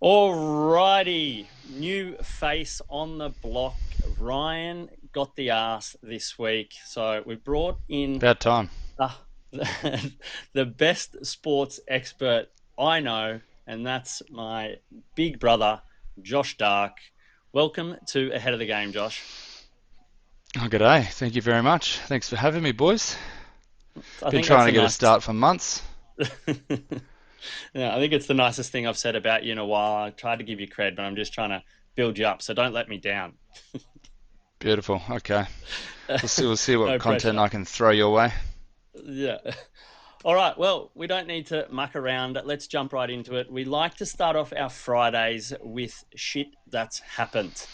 Alrighty, new face on the block. Ryan got the ass this week, so we brought in About time. uh, the best sports expert I know, and that's my big brother, Josh Darke. Welcome to Ahead of the Game, Josh. Oh, good day. Thank you very much. Thanks for having me, boys. I Been think that's trying to the get a nicest. start for months. Yeah, I think it's the nicest thing I've said about you in a while. I tried to give you cred, but I'm just trying to build you up, so don't let me down. Beautiful. Okay. We'll see what No content pressure. I can throw your way. Yeah. All right. Well, we don't need to muck around. Let's jump right into it. We like to start off our Fridays with shit that's happened.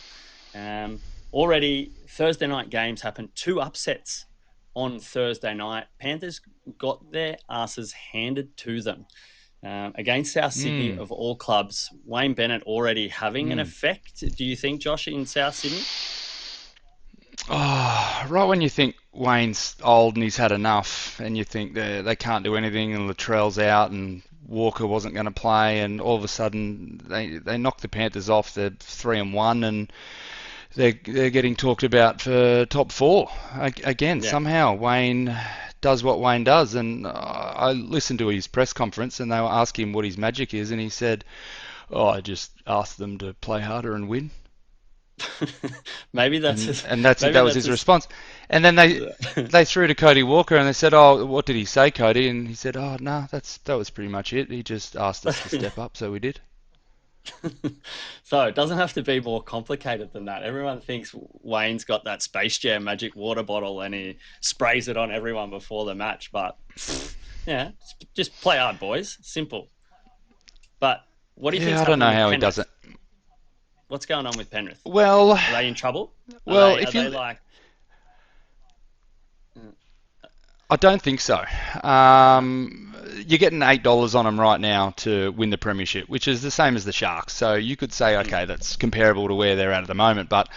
Um, Already, Thursday night games happened. Two upsets on Thursday night. Panthers got their asses handed to them against South Sydney, Hmm. of all clubs. Wayne Bennett already having an Hmm. effect, do you think, Josh, in South Sydney? Oh, right when you think Wayne's old and he's had enough, and you think they can't do anything, and Latrell's out, and Walker wasn't going to play, and all of a sudden they knock the Panthers off. They're 3-1, and they're getting talked about for top four again. Yeah. Somehow Wayne does what Wayne does, and I listened to his press conference, and they were asking him what his magic is, and he said, "Oh, I just asked them to play harder and win." maybe that's And that's it. maybe That was that's his response. And then they threw to Cody Walker, and they said, "Oh, what did he say, Cody?" And he said, "Oh, no, that was pretty much it. He just asked us to step up, so we did." So it doesn't have to be more complicated than that. Everyone thinks Wayne's got that Space Jam magic water bottle and he sprays it on everyone before the match. But yeah, just play hard, boys. Simple. But what do you Yeah, think's I don't know happening with how he does it. Penrith? What's going on with Penrith? Well, Are they in trouble? Are well, they are if they you like I don't think so. no? You're getting $8 on them right now to win the premiership, which is the same as the Sharks. So you could say, Mm, okay, that's comparable to where they're at the moment. But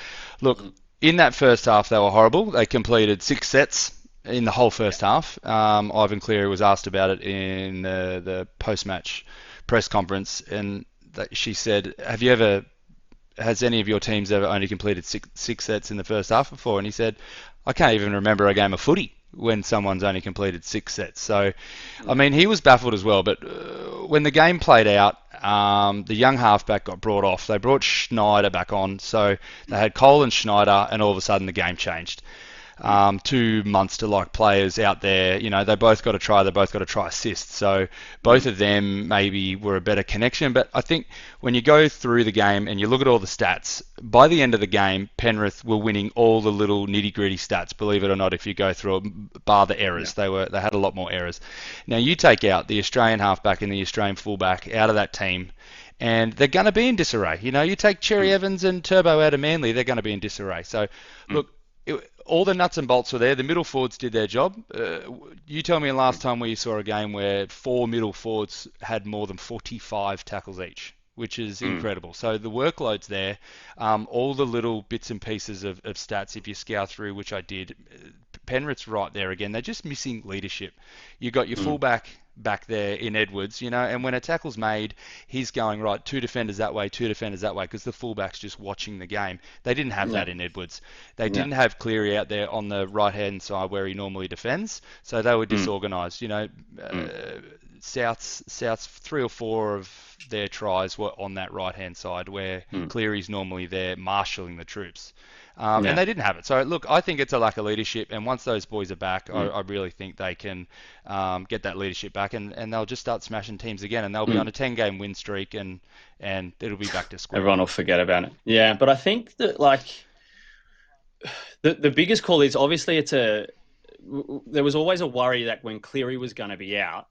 look, mm, in that first half, they were horrible. They completed 6 sets in the whole yeah. first half. Ivan Cleary was asked about it in the post-match press conference, and she said, "Have you ever? Has any of your teams ever only completed six sets in the first half before?" And he said, "I can't even remember a game of footy when someone's only completed 6 sets." So, I Yeah. mean, he was baffled as well. But when the game played out, the young halfback got brought off. They brought Schneider back on. So they Mm, had Cole and Schneider, and all of a sudden the game changed. mm, 2 months to like players out there. They both got to try. They both got to try assists. So both mm, of them maybe were a better connection. But I think when you go through the game and you look at all the stats, by the end of the game, Penrith were winning all the little nitty gritty stats. Believe it or not, if you go through it, bar the yeah. errors, they had a lot more errors. Now you take out the Australian halfback and the Australian fullback out of that team, and they're going to be in disarray. You take Cherry Mm, Evans and Turbo out of Manly, they're going to be in disarray. So, mm. look, all the nuts and bolts were there. The middle forwards did their job. You tell me the last time where you saw a game where four middle forwards had more than 45 tackles each, which is Mm. incredible. So the workload's there. All the little bits and pieces of stats, if you scour through, which I did, Penrith's right there again. They're just missing leadership. You got your Mm. fullback back there in Edwards, and when a tackle's made, he's going right, two defenders that way, two defenders that way, because the fullback's just watching the game. They didn't have Yeah. that in Edwards. They Yeah. didn't have Cleary out there on the right hand side where he normally defends, so they were Mm. disorganised. Mm. South's three or four of their tries were on that right hand side where Mm. Cleary's normally there marshalling the troops. And Yeah. they didn't have it. So, look, I think it's a lack of leadership. And once those boys are back, I, Mm. I really think they can get that leadership back, and they'll just start smashing teams again. And they'll be on Mm. a 10-game win streak, and it'll be back to square Everyone one. will forget about it. Yeah, but I think that like the biggest call is obviously there was always a worry that when Cleary was going to be out,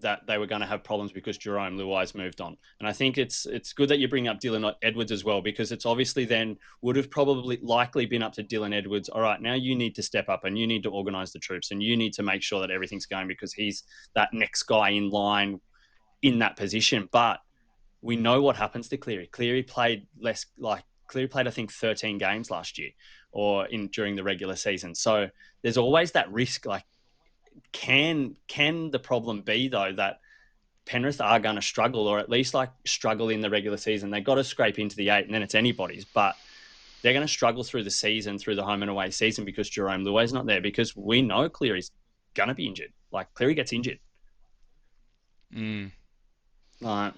that they were going to have problems because Jerome Luai's moved on. And I think it's good that you bring up Dylan Edwards as well, because it's obviously then would have probably likely been up to Dylan Edwards. All right, now you need to step up and you need to organise the troops and you need to make sure that everything's going because he's that next guy in line in that position. But we know what happens to Cleary. Cleary played I think 13 games last year or in during the regular season. So there's always that risk. Like, can the problem be though that Penrith are going to struggle, or at least like struggle in the regular season. They've got to scrape into the 8, and then it's anybody's. But they're going to struggle through the season, through the home and away season, because Jerome Lue's not there, because we know Cleary's going to be injured. Like, Cleary gets injured. Mm. Uh,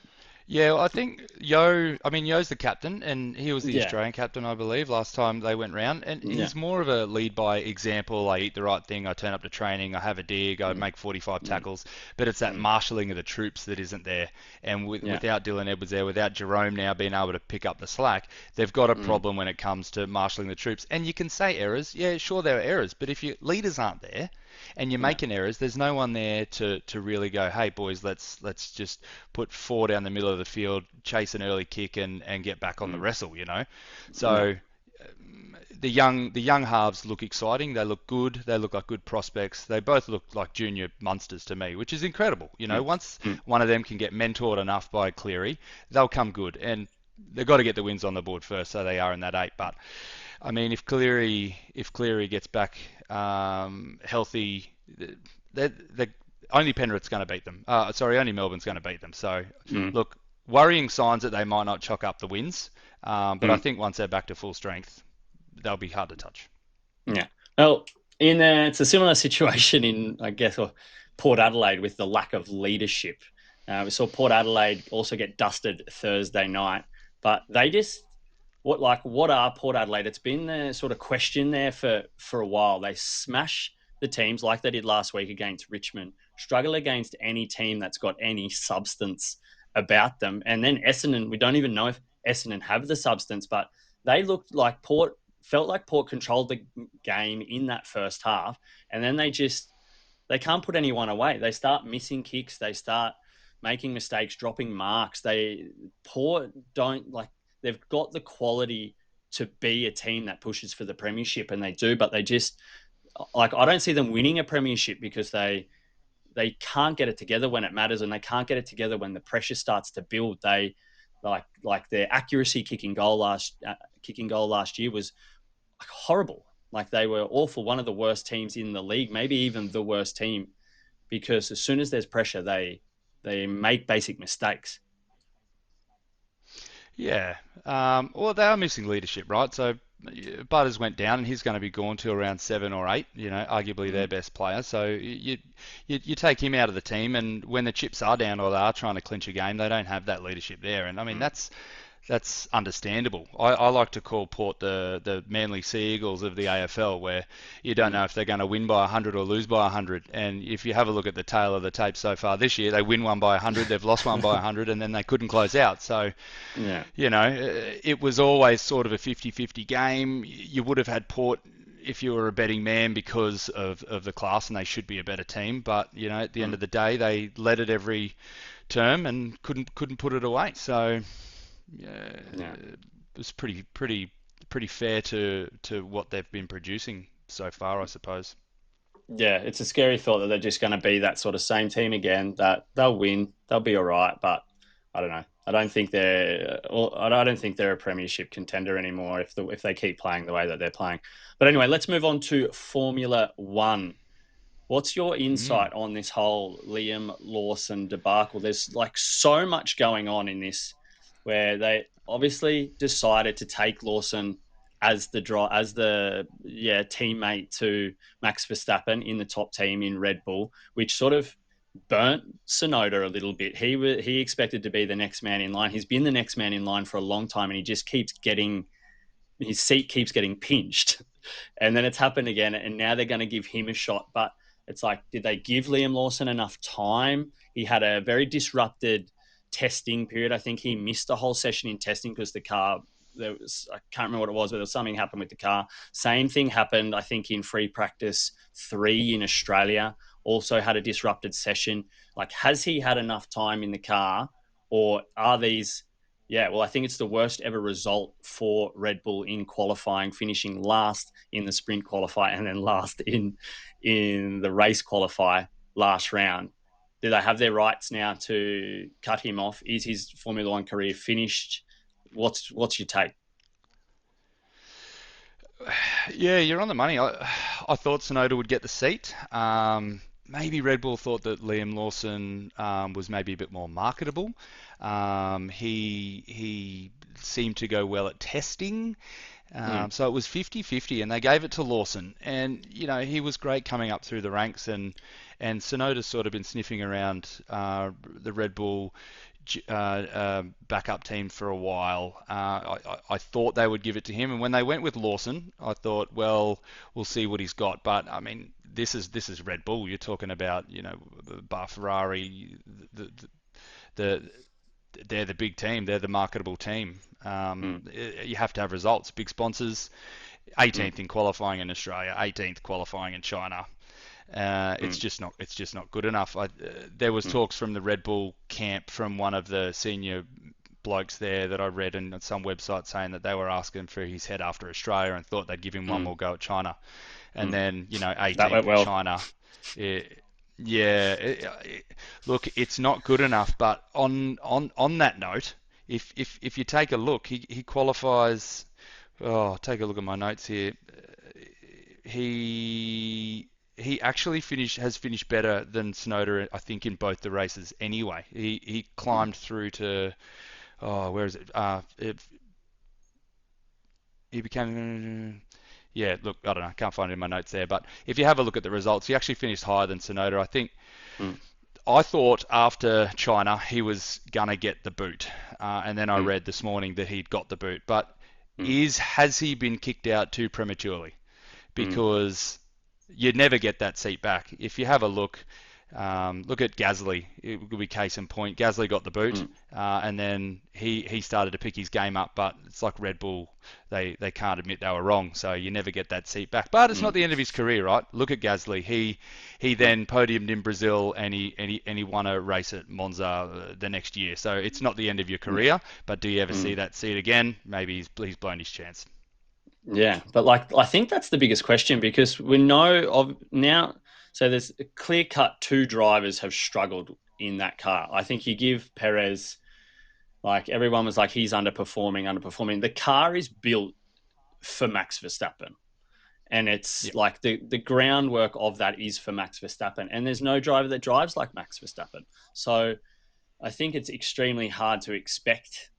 Yeah, well, I think Yo's the captain, and he was the yeah, Australian captain, I believe, last time they went round. And yeah, he's more of a lead by example. I eat the right thing, I turn up to training, I have a dig, I mm, make 45 mm, tackles. But it's that mm, marshalling of the troops that isn't there. And yeah, without Dylan Edwards there, without Jerome now being able to pick up the slack, they've got a mm, problem when it comes to marshalling the troops. And you can say errors, yeah, sure there are errors, but if your leaders aren't there, and you're yeah, making errors, there's no one there to really go, hey boys, let's just put 4 down the middle of the field, chase an early kick and get back on the mm, wrestle, you know. yeah, So the young halves look exciting. They look good. They look like good prospects. They both look like junior monsters to me, which is incredible. You know, mm, once mm, one of them can get mentored enough by Cleary, they'll come good. And they've got to get the wins on the board first, so they are in that 8. But I mean, if Cleary gets back healthy, they only Penrith's going to beat them. Sorry, only Melbourne's going to beat them. So mm, look, worrying signs that they might not chalk up the wins. But I mm. think once they're back to full strength, they'll be hard to touch. Yeah. Well, it's a similar situation in, I guess, Port Adelaide, with the lack of leadership. We saw Port Adelaide also get dusted Thursday night, but they just what are Port Adelaide? It's been the sort of question there for a while. They smash the teams like they did last week against Richmond, struggle against any team that's got any substance about them, and then Essendon. We don't even know if Essendon have the substance, but they looked like Port felt like Port controlled the game in that first half, and then they can't put anyone away. They start missing kicks. They start making mistakes, dropping marks. Port don't like they've got the quality to be a team that pushes for the premiership, and they do, but they just like I don't see them winning a premiership because they can't get it together when it matters, and they can't get it together when the pressure starts to build. They like their accuracy kicking goal last year was like horrible. Like they were awful, one of the worst teams in the league, maybe even the worst team, because as soon as there's pressure, they make basic mistakes. Yeah. Well, they are missing leadership, right? So Butters went down, and he's going to be gone to around 7 or 8. You know, arguably their Mm, best player. So you take him out of the team, and when the chips are down or they are trying to clinch a game, they don't have that leadership there. And I mean, mm, that's understandable. I like to call Port the Manly Sea Eagles of the AFL, where you don't mm, know if they're going to win by 100 or lose by 100. And if you have a look at the tail of the tape so far this year, they win one by 100, they've lost one by 100, and then they couldn't close out. So, yeah, you know, it was always sort of a 50-50 game. You would have had Port if you were a betting man because of the class, and they should be a better team. But, you know, at the end mm, of the day, they led it every term and couldn't put it away. So yeah. it was pretty fair to what they've been producing so far, I suppose. Yeah, it's a scary thought that they're just going to be that sort of same team again. That they'll win, they'll be all right, but I don't know. I don't think I don't think they're a premiership contender anymore if they keep playing the way that they're playing. But anyway, let's move on to Formula One. What's your Mm. insight on this whole Liam Lawson debacle? There's like so much going on in this, where they obviously decided to take Lawson as the teammate to Max Verstappen in the top team in Red Bull, which sort of burnt Tsunoda a little bit. He expected to be the next man in line. He's been the next man in line for a long time, and he just keeps getting his seat keeps getting pinched. And then it's happened again, and now they're going to give him a shot. But it's like, did they give Liam Lawson enough time? He had a very disrupted testing period. I think he missed a whole session in testing because the car, I can't remember what it was, but there was something happened with the car. Same thing happened, I think, in free practice 3 in Australia. Also had a disrupted session. Like, has he had enough time in the car, or are these yeah, well, I think it's the worst ever result for Red Bull in qualifying, finishing last in the sprint qualifier and then last in the race qualifier last round. Do they have their rights now to cut him off? Is his Formula One career finished? What's your take? Yeah, you're on the money. I thought Tsunoda would get the seat. maybe Red Bull thought that Liam Lawson was maybe a bit more marketable. He seemed to go well at testing. Mm, So it was 50-50, and they gave it to Lawson. And, he was great coming up through the ranks, and Tsunoda's sort of been sniffing around the Red Bull backup team for a while. I thought they would give it to him, and when they went with Lawson, I thought, well, we'll see what he's got. But I mean, this is Red Bull. You're talking about, the Bar Ferrari, the, the they're the big team. They're the marketable team. mm, You have to have results. Big sponsors. mm, 18th in qualifying in Australia. 18th qualifying in China. It's mm, just not. It's just not good enough. There was mm, talks from the Red Bull camp from one of the senior blokes there that I read on some website saying that they were asking for his head after Australia and thought they'd give him one mm, more go at China, and mm. then That 18th went in well. China. Yeah, look, it's not good enough. But on that note, if you take a look, he qualifies. Oh, take a look at my notes here. He he actually has finished better than Tsunoda, I think, in both the races. Anyway, he Mm, climbed through to where is it? He became. Yeah, look, I don't know, can't find it in my notes there. But if you have a look at the results, he actually finished higher than Tsunoda. mm, I thought after China he was gonna get the boot, and then I mm, read this morning that he'd got the boot. But mm, has he been kicked out too prematurely? mm, Because you'd never get that seat back. If you have a look, look at Gasly. It would be case in point. Gasly got the boot, mm, and then he started to pick his game up. But it's like Red Bull, they can't admit they were wrong, so you never get that seat back. But it's not mm, the end of his career, right? Look at Gasly. He mm, then podiumed in Brazil, and he won a race at Monza the next year. So it's not the end of your yeah, career. But do you ever see mm. that seat again? Maybe he's blown his chance. Yeah, but like I think that's the biggest question because we know of now. So there's a clear cut two drivers have struggled in that car. I think you give Perez, like everyone was like he's underperforming, underperforming. The car is built for Max Verstappen, and it's Yeah. like the groundwork of that is for Max Verstappen, and there's no driver that drives like Max Verstappen. So I think it's extremely hard to expect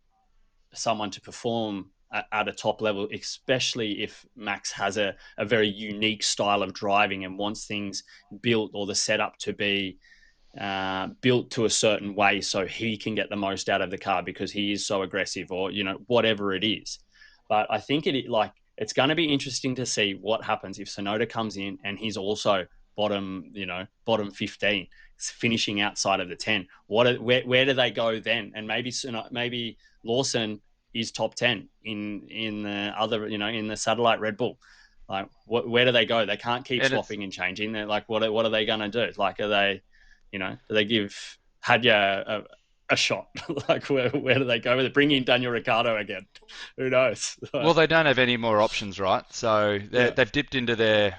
someone to perform at a top level, especially if Max has a very unique style of driving and wants things built or the setup to be built to a certain way so he can get the most out of the car because he is so aggressive or whatever it is. But I think it's going to be interesting to see what happens if Sonoda comes in and he's also bottom 15 finishing outside of the 10. Where do they go then? And maybe Lawson is top 10 in the other, in the satellite Red Bull. Like, where do they go? They can't keep And it's swapping and changing. They're like, what are they going to do? Like, do they give Hadja a shot? Like, where do they go with it? Bring in Daniel Ricciardo again. Who knows? Well, they don't have any more options, right? So Yeah. they've dipped into the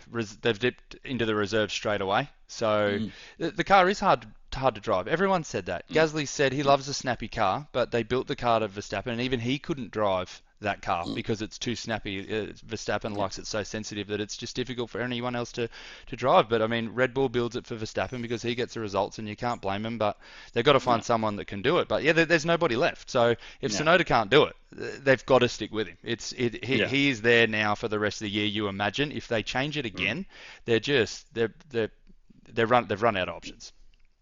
reserve straight away. So Mm, the car is hard to drive. Everyone said that. mm, Gasly said he mm, loves a snappy car, but they built the car to Verstappen, and even he couldn't drive that car mm. because it's too snappy. Verstappen Yeah. likes it so sensitive that it's just difficult for anyone else to drive. But I mean, Red Bull builds it for Verstappen because he gets the results, and you can't blame him. But they've got to Yeah. find someone that can do it. But yeah, there's nobody left. So if Yeah. Tsunoda can't do it, they've got to stick with him. Yeah. He is there now for the rest of the year. You imagine if they change it Mm. again, they've run out of options.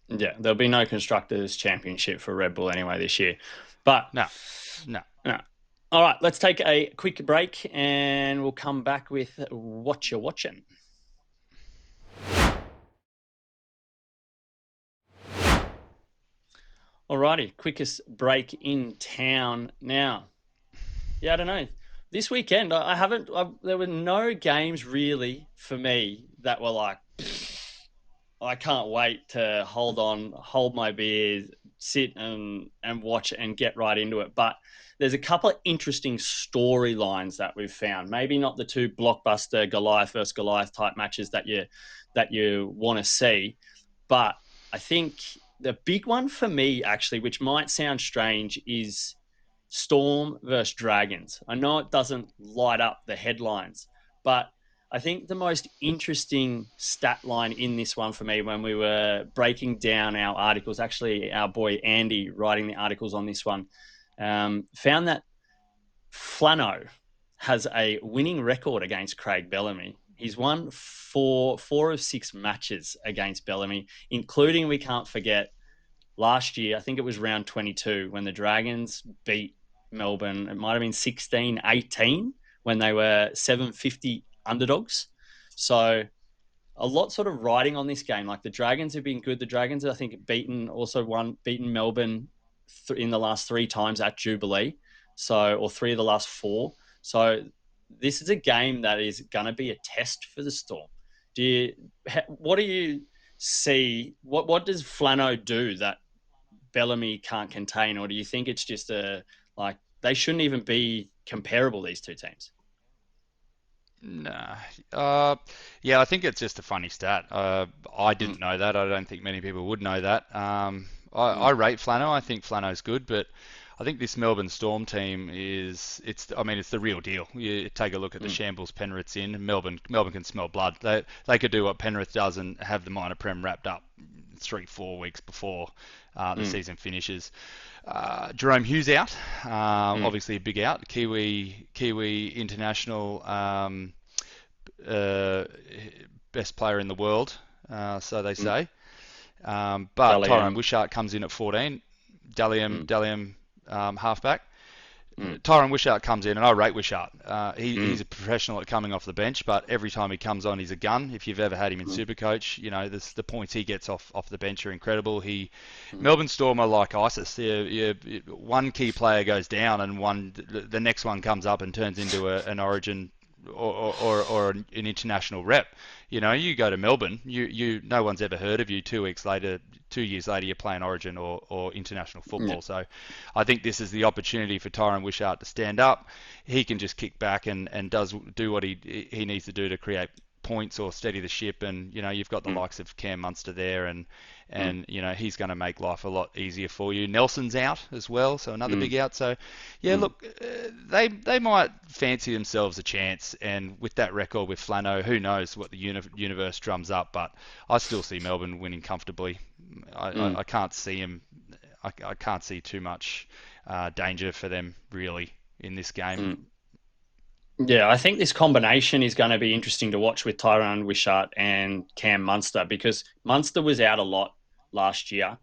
Yeah. There'll be no constructors championship for Red Bull anyway this year. But No, no. no. All right, let's take a quick break and we'll come back with what you're watching. Alrighty, quickest break in town now. Yeah, I don't know. This weekend, I haven't. There were no games really for me that were like, I can't wait to hold my beers, sit and watch and get right into it. But there's a couple of interesting storylines that we've found. Maybe not the two blockbuster Goliath versus Goliath type matches that you want to see, but I think the big one for me actually, which might sound strange, is Storm versus Dragons. I know it doesn't light up the headlines, but I think the most interesting stat line in this one for me when we were breaking down our articles, actually, our boy Andy writing the articles on this one, found that Flano has a winning record against Craig Bellamy. He's won four of six matches against Bellamy, including, we can't forget, last year. I think it was round 22 when the Dragons beat Melbourne. It might have been 16-18 when they were 750 underdogs. So a lot sort of riding on this game. Like the Dragons have been good. The Dragons, I think, beaten Melbourne in the last three times at Jubilee. So, or three of the last four. So this is a game that is going to be a test for the Storm. What do you see? What does Flano do that Bellamy can't contain, or do you think it's just like they shouldn't even be comparable, these two teams? Nah. Uh, yeah, I think it's just a funny stat. I Mm, didn't know that. I don't think many people would know that. I mm, rate Flano. I think Flano's good, but I think this Melbourne Storm team I mean, it's the real deal. You take a look at the mm, shambles Penrith's in. Melbourne can smell blood. They could do what Penrith does and have the minor prem wrapped up 3-4 weeks before the mm, season finishes. Jerome Hughes out, mm, obviously a big out. Kiwi international, uh, best player in the world, so they mm. say. But Tyrone Dalian. Wishart comes in at 14, Mm, Dalian halfback. mm, Tyron Wishart comes in, and I rate Wishart. He's mm, a professional at coming off the bench, but every time he comes on, he's a gun. If you've ever had him in mm, Supercoach, the points he gets off the bench are incredible. mm, Melbourne Storm are like ISIS. One key player goes down, and the next one comes up and turns into an Origin or an international rep. You go to Melbourne, no one's ever heard of you. 2 weeks later, 2 years later, you're playing Origin or international yeah, football. So I think this is the opportunity for Tyron Wishart to stand up. He can just kick back and do what he needs to do to create points or steady the ship. And you've got the mm, likes of Cam Munster there, and mm, and he's going to make life a lot easier for you. Nelson's out as well, so another mm, big out. So yeah, mm, look, they might fancy themselves a chance, and with that record with Flano, who knows what the universe drums up. But I still see Melbourne winning comfortably. mm, I can't see him. I can't see too much danger for them really in this game. mm. Yeah, I think this combination is going to be interesting to watch with Tyrone Wishart and Cam Munster, because Munster was out a lot last year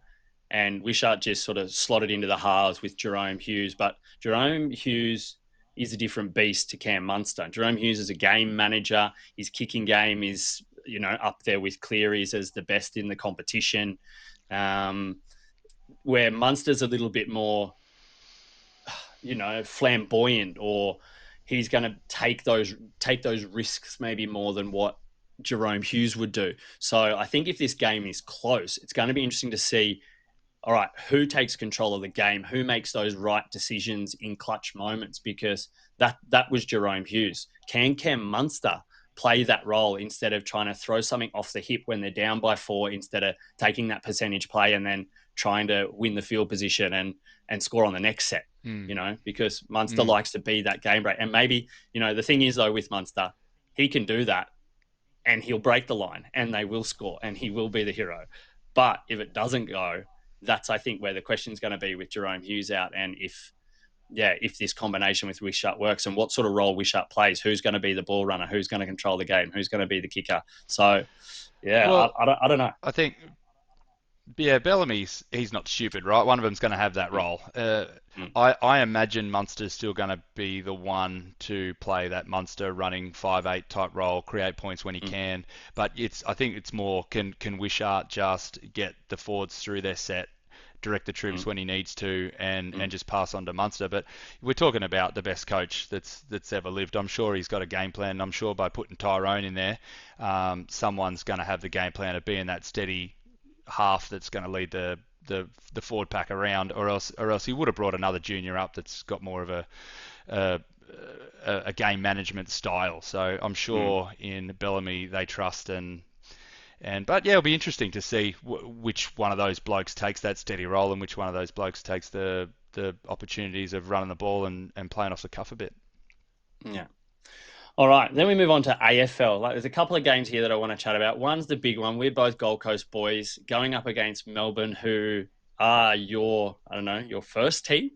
and Wishart just sort of slotted into the halves with Jerome Hughes. But Jerome Hughes is a different beast to Cam Munster. Jerome Hughes is a game manager. His kicking game is, up there with Cleary's as the best in the competition. Um, where Munster's a little bit more, flamboyant, or he's going to take those risks maybe more than what Jerome Hughes would do. So I think if this game is close, it's going to be interesting to see, all right, who takes control of the game, who makes those right decisions in clutch moments, because that was Jerome Hughes. Can Cam Munster play that role instead of trying to throw something off the hip when they're down by four, instead of taking that percentage play and then trying to win the field position and score on the next set, Mm, because Munster mm, likes to be that game break. And maybe, the thing is though with Munster, he can do that and he'll break the line and they will score and he will be the hero. But if it doesn't go, that's, I think, where the question's going to be with Jerome Hughes out, and if this combination with Wishart works and what sort of role Wishart plays, who's going to be the ball runner, who's going to control the game, who's going to be the kicker. So, yeah, well, I don't know. I think yeah, Bellamy's he's not stupid, right? One of them's going to have that Mm, role. mm, I imagine Munster's still going to be the one to play that Munster running 5'8" type role, create points when he mm, can. But I think it's more can Wishart just get the forwards through their set, direct the troops mm, when he needs to, and mm, just pass on to Munster. But we're talking about the best coach that's ever lived. I'm sure he's got a game plan. I'm sure by putting Tyrone in there, someone's going to have the game plan of being that steady half that's going to lead the forward pack around, or else he would have brought another junior up that's got more of a, a game management style. So I'm mm. sure in Bellamy they trust but yeah, it'll be interesting to see which one of those blokes takes that steady role and which one of those blokes takes the opportunities of running the ball and playing off the cuff a bit. Yeah. All right, then we move on to AFL. Like, there's a couple of games here that I want to chat about. One's the big one. We're both Gold Coast boys going up against Melbourne, who are your, I don't know, your first team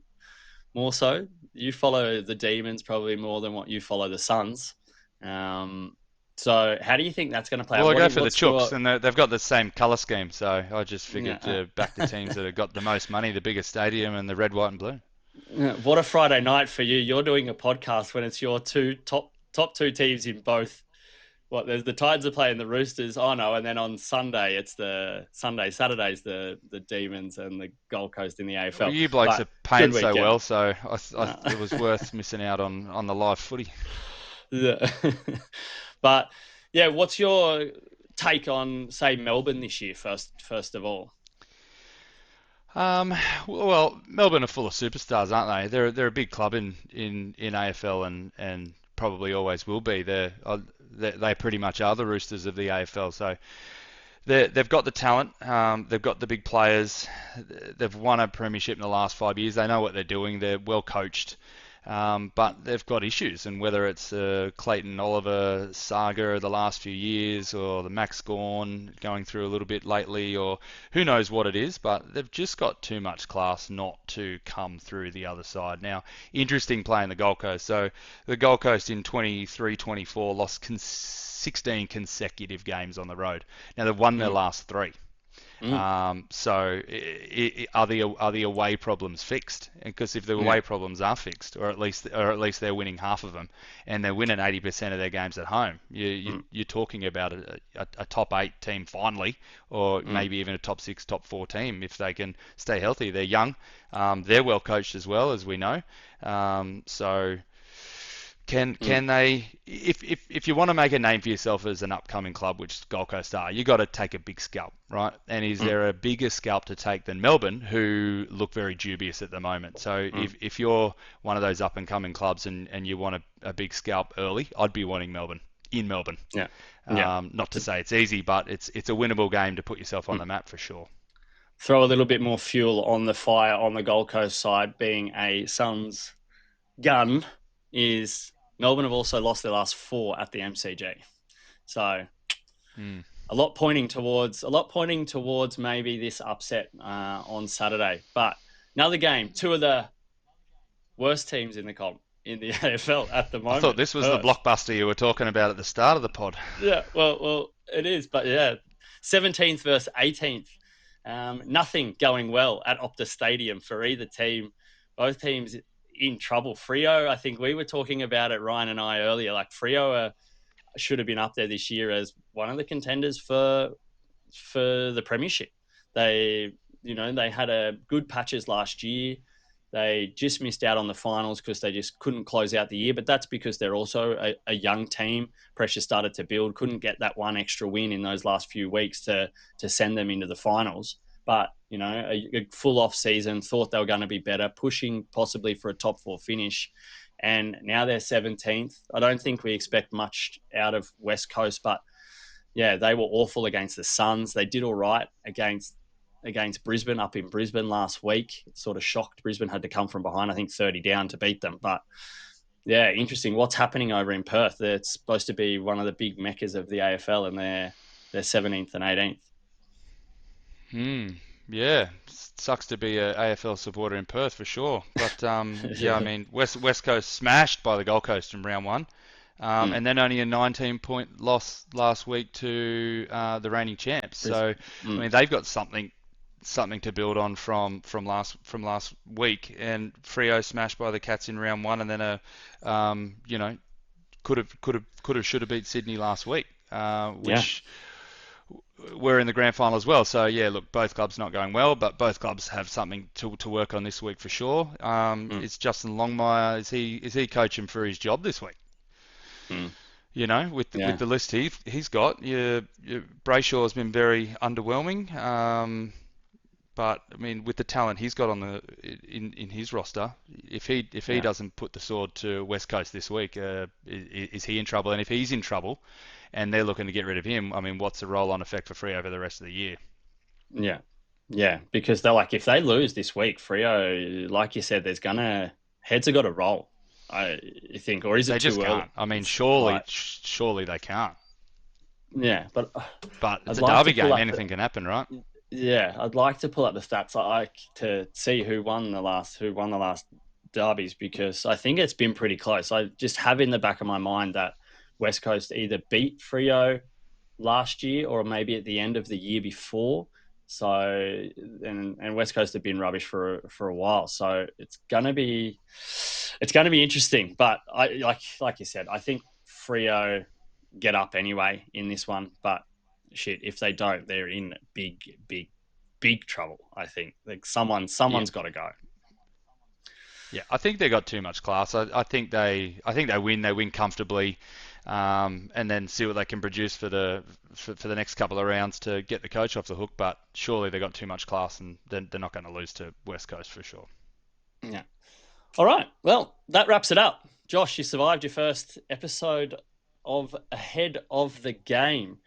more so. You follow the Demons probably more than what you follow the Suns. Um, so how do you think that's going to play Well, out? I go for the What's Chooks, your, and they've got the same colour scheme, so I just figured yeah, to back the teams that have got the most money, the biggest stadium, and the red, white, and blue. what a Friday night for you. You're doing a podcast when it's your two top two teams in both. What, there's the Tides are playing the Roosters. Oh no, and then on Sunday it's the Saturday's the Demons and the Gold Coast in the Well, AFL. you blokes But are paying good so weekend. well, so Uh, it was worth missing out on the live footy. yeah. But yeah, what's your take on say Melbourne this year first of all? Um, well, Melbourne are full of superstars, aren't they? They're a big club in AFL and probably always will be. They pretty much are the Roosters of the AFL. So they've got the talent, they've got the big players, they've won a premiership in the last 5 years. They know what they're doing. They're well coached, but they've got issues. And whether it's Clayton Oliver saga the last few years, or the Max Gawn going through a little bit lately, or who knows what it is, but they've just got too much class not to come through the other side. Now, interesting playing the Gold Coast. So the Gold Coast in 23-24 lost 16 consecutive games on the road. Now they've won their Mm, last three. mm, So are the away problems fixed? Because if the yeah. away problems are fixed, or at least they're winning half of them, and they're winning 80% of their games at home, Mm, you're talking about a top eight team finally, or mm, maybe even a top six, top four team if they can stay healthy. They're young, they're well coached as well as we know. So mm, can they, if you want to make a name for yourself as an upcoming club, which Gold Coast are, you got to take a big scalp, right? And is mm, there a bigger scalp to take than Melbourne, who look very dubious at the moment? So mm. if you're one of those up and coming clubs and you want a big scalp early, I'd be wanting Melbourne in Melbourne. Yeah. Yeah. Not to say it's easy, but it's a winnable game to put yourself on Mm. the map for sure. Throw a little bit more fuel on the fire on the Gold Coast side, being a Suns gun, is Melbourne have also lost their last four at the MCG. So Hmm. a lot pointing towards maybe this upset on Saturday. But another game, two of the worst teams in the comp in the AFL at the I thought moment. this was the Perth. blockbuster you were talking about at the start of the pod. Yeah, well, it is, but yeah, 17th versus 18th. Nothing going well at Optus Stadium for either team. Both teams in trouble. Frio, I think we were talking about it, Ryan and I earlier. Like Frio should have been up there this year as one of the contenders for the premiership. They had a good patches last year. They just missed out on the finals because they just couldn't close out the year. But that's because they're also a young team. Pressure started to build. Couldn't get that one extra win in those last few weeks to send them into the finals. But a full off season, thought they were going to be better, pushing possibly for a top four finish, and now they're 17th. I don't think we expect much out of West Coast, but yeah, they were awful against the Suns. They did all right against Brisbane up in Brisbane last week. It sort of shocked. Brisbane had to come from behind, I think 30 down to beat them. But yeah, interesting. What's happening over in Perth? It's supposed to be one of the big meccas of the AFL, and they're 17th and 18th. Hmm. Yeah, sucks to be a AFL supporter in Perth for sure. But yeah, I mean West Coast smashed by the Gold Coast in round one, Mm, and then only a 19-point loss last week to the reigning champs. So Brisbane. I Mm, mean they've got something to build on from last week. And Freo smashed by the Cats in round one, and then could have should have beat Sydney last week, yeah. which we're in the grand final as well. So yeah, look, both clubs not going well, but both clubs have something to work on this week for sure. Mm, Is Justin Longmire, is he coaching for his job this week? mm, With yeah. the list he's got, Brayshaw's been very underwhelming. But I mean, with the talent he's got in his roster, if he Yeah. doesn't put the sword to West Coast this week, is he in trouble? And if he's in trouble, and they're looking to get rid of him, I mean, what's the roll-on effect for Free over the rest of the year? Yeah. Yeah. Because they're like, if they lose this week, Frio, like you said, there's gonna heads are got to roll. I think, or is They it just too early? can't. I mean, It's surely, like, surely they can't. yeah, but But it's I'd a like to derby pull game. up Anything can happen, right? yeah, I'd like to pull up the stats like to see who won the last derbies because I think it's been pretty close. I just have in the back of my mind that West Coast either beat Frio last year or maybe at the end of the year before. So and West Coast have been rubbish for a while. So it's gonna be interesting. But I like you said, I think Frio get up anyway in this one. But shit, if they don't, they're in big trouble. I think like Yeah, someone's got to go. yeah. I think they got too much class. I think they win. They win comfortably, and then see what they can produce for the next couple of rounds to get the coach off the hook. But surely they got too much class, and they're not going to lose to West Coast for sure. Yeah. All right. Well, that wraps it up. Josh, you survived your first episode of Ahead of the Game.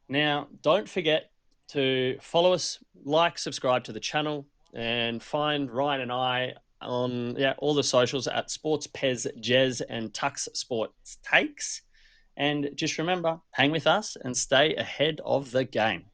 Now, don't forget to follow us, like, subscribe to the channel, and find Ryan and I on all the socials at Sports Pez Jez and Tux Sports Takes. And just remember, hang with us and stay ahead of the game.